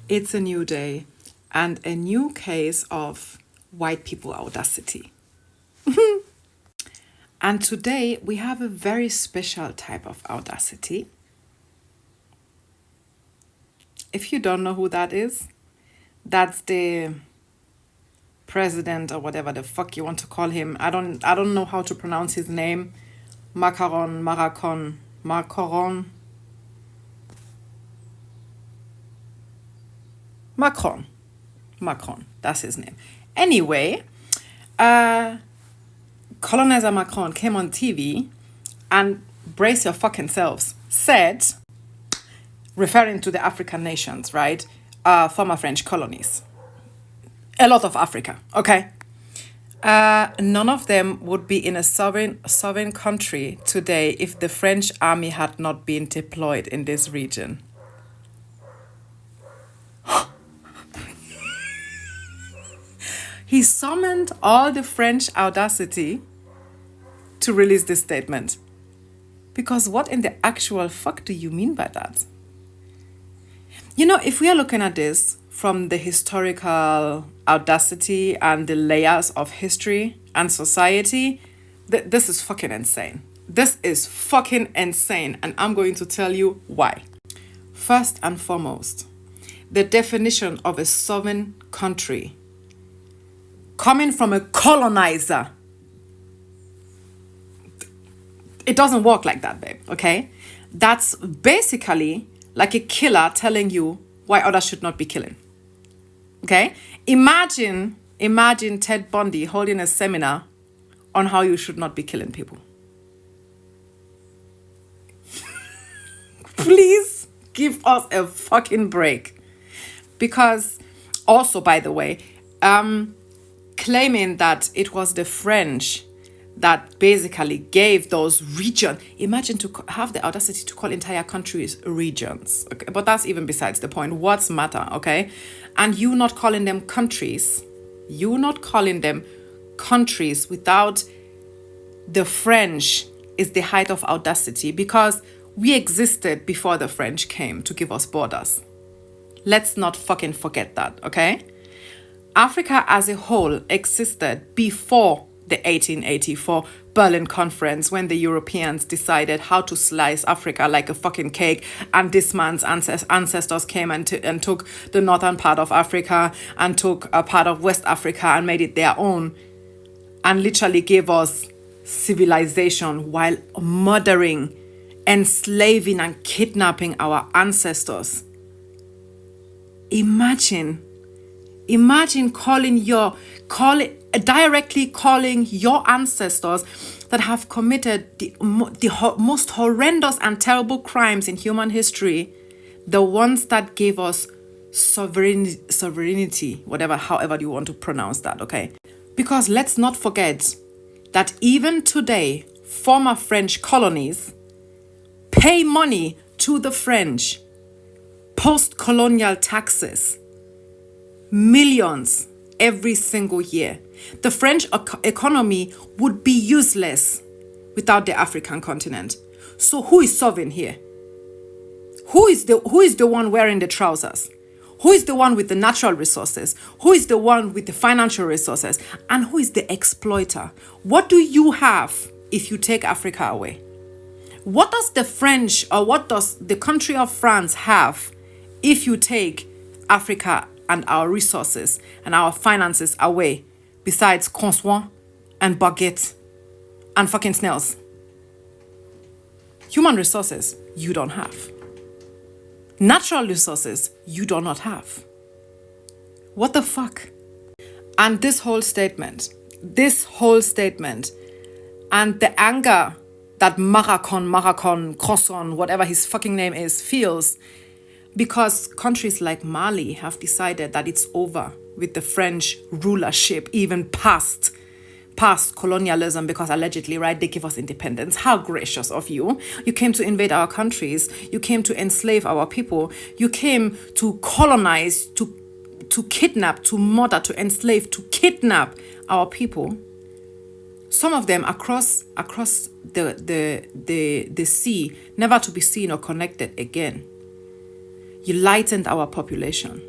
It's a new day and a new case of white people audacity. And today we have a very special type of audacity. If you don't know who that is, that's the president or whatever the fuck you want to call him. I don't know how to pronounce his name. Macron. Macron, that's his name. Anyway, colonizer Macron came on TV and, brace your fucking selves, said, referring to the African nations, right? Former French colonies. A lot of Africa, okay? None of them would be in a sovereign country today if the French army had not been deployed in this region. He summoned all the French audacity to release this statement. Because what in the actual fuck do you mean by that? You know, if we are looking at this from the historical audacity and the layers of history and society, this is fucking insane. This is fucking insane, and I'm going to tell you why. First and foremost, the definition of a sovereign country coming from a colonizer, it doesn't work like that, babe, okay? That's basically like a killer telling you why others should not be killing, okay? Imagine Ted Bundy holding a seminar on how you should not be killing people. Please give us a fucking break. Because also, by the way, claiming that it was the French that basically gave those regions. Imagine to have the audacity to call entire countries regions. Okay? But that's even besides the point. What's matter, okay? And you not calling them countries, without the French is the height of audacity, because we existed before the French came to give us borders. Let's not fucking forget that, okay? Africa as a whole existed before the 1884 Berlin Conference, when the Europeans decided how to slice Africa like a fucking cake, and this man's ancestors came and took the northern part of Africa and took a part of West Africa and made it their own, and literally gave us civilization while murdering, enslaving and kidnapping our ancestors. Imagine directly calling your ancestors that have committed the most horrendous and terrible crimes in human history, the ones that gave us sovereignty, however you want to pronounce that, okay? Because let's not forget that even today, former French colonies pay money to the French, post-colonial taxes, millions every single year. The French economy would be useless without the African continent. So who is sovereign here? Who is the one wearing the trousers? Who is the one with the natural resources? Who is the one with the financial resources? And who is the exploiter? What do you have if you take Africa away? What does the French, or what does the country of France have if you take Africa and our resources and our finances away, besides croissant and baguette and fucking snails? Human resources, you don't have. Natural resources, you do not have. What the fuck? And this whole statement, and the anger that Maracon, Croissant, whatever his fucking name is, feels, because countries like Mali have decided that it's over with the French rulership, even past colonialism, because allegedly, right, they give us independence. How gracious of you. You came to invade our countries. You came to enslave our people. You came to colonize, to kidnap, to murder, to enslave, to kidnap our people. Some of them across the sea, never to be seen or connected again. You lightened our population.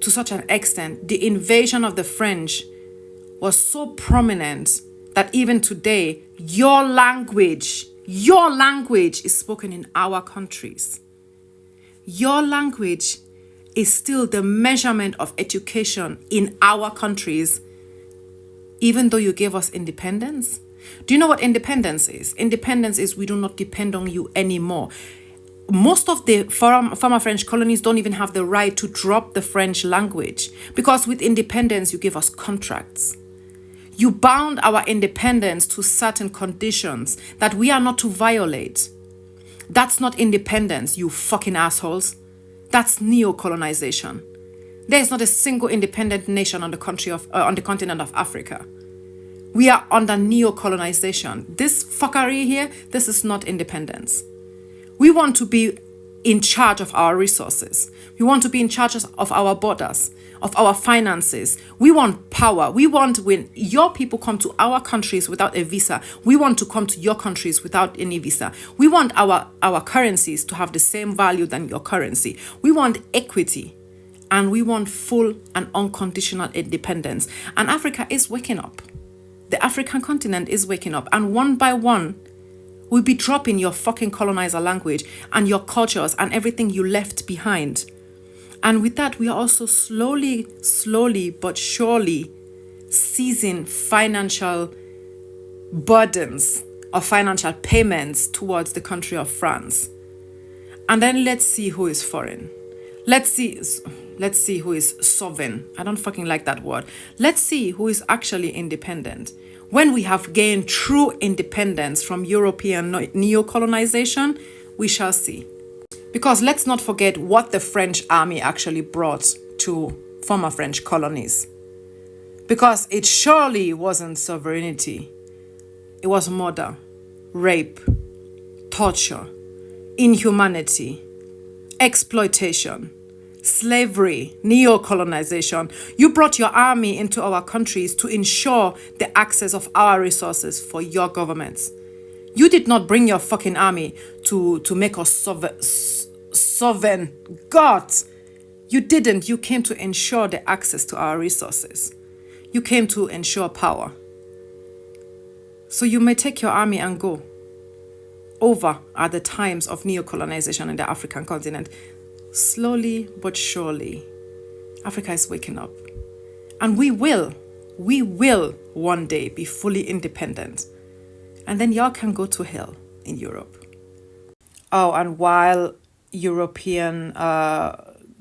to such an extent. The invasion of the French was so prominent that even today, your language is spoken in our countries. Your language is still the measurement of education in our countries, even though you gave us independence. Do you know what independence is? Independence is we do not depend on you anymore. Most of the former French colonies don't even have the right to drop the French language, because with independence, you give us contracts. You bound our independence to certain conditions that we are not to violate. That's not independence, you fucking assholes. That's neo-colonization. There is not a single independent nation on the continent of Africa. We are under neo-colonization. This fuckery here, this is not independence. We want to be in charge of our resources. We want to be in charge of our borders, of our finances. We want power. We want, when your people come to our countries without a visa, we want to come to your countries without any visa. We want our currencies to have the same value than your currency. We want equity, and we want full and unconditional independence. And Africa is waking up. The African continent is waking up. And one by one, we'll be dropping your fucking colonizer language and your cultures and everything you left behind. And with that, we are also slowly but surely seizing financial burdens or financial payments towards the country of France. And then let's see who is foreign. Let's see who is sovereign. I don't fucking like that word. Let's see who is actually independent. When we have gained true independence from European neo-colonization, we shall see. Because let's not forget what the French army actually brought to former French colonies. Because it surely wasn't sovereignty. It was murder, rape, torture, inhumanity, exploitation, slavery, neo-colonization. You brought your army into our countries to ensure the access of our resources for your governments. You did not bring your fucking army to make us sovereign. God, you didn't. You came to ensure the access to our resources. You came to ensure power. So you may take your army and go. Over are the times of neo-colonization in the African continent. Slowly but surely, Africa is waking up. And we will one day be fully independent. And then y'all can go to hell in Europe. Oh, and while European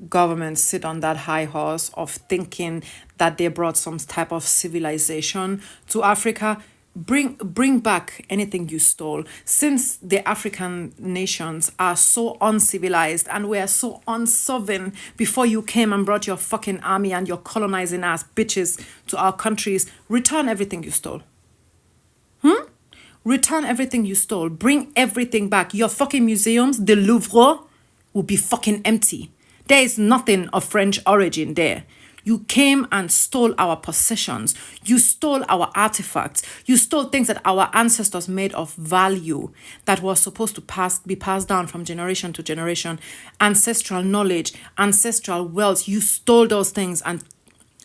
governments sit on that high horse of thinking that they brought some type of civilization to Africa, bring back anything you stole. Since the African nations are so uncivilized and we are so unsovereign before you came and brought your fucking army and your colonizing ass bitches to our countries, return everything you stole. Return everything you stole. Bring everything back. Your fucking museums, the Louvre, will be fucking empty. There is nothing of French origin there. You came and stole our possessions. You stole our artifacts. You stole things that our ancestors made of value that was supposed to be passed down from generation to generation. Ancestral knowledge, ancestral wealth. You stole those things, and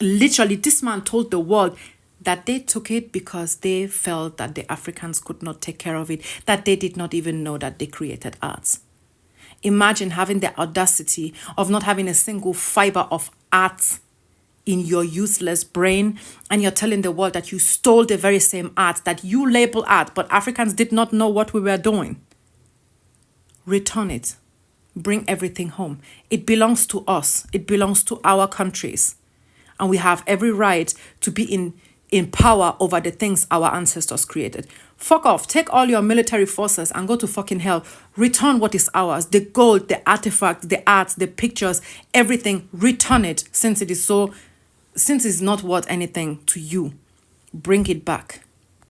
literally this man told the world that they took it because they felt that the Africans could not take care of it, that they did not even know that they created arts. Imagine having the audacity of not having a single fiber of art in your useless brain, and you're telling the world that you stole the very same art that you label art, but Africans did not know what we were doing. Return it. Bring everything home. It belongs to us. It belongs to our countries. And we have every right to be in power over the things our ancestors created. Fuck off. Take all your military forces and go to fucking hell. Return what is ours. The gold, the artifacts, the arts, the pictures, everything. Return it, since it's not worth anything to you. Bring it back.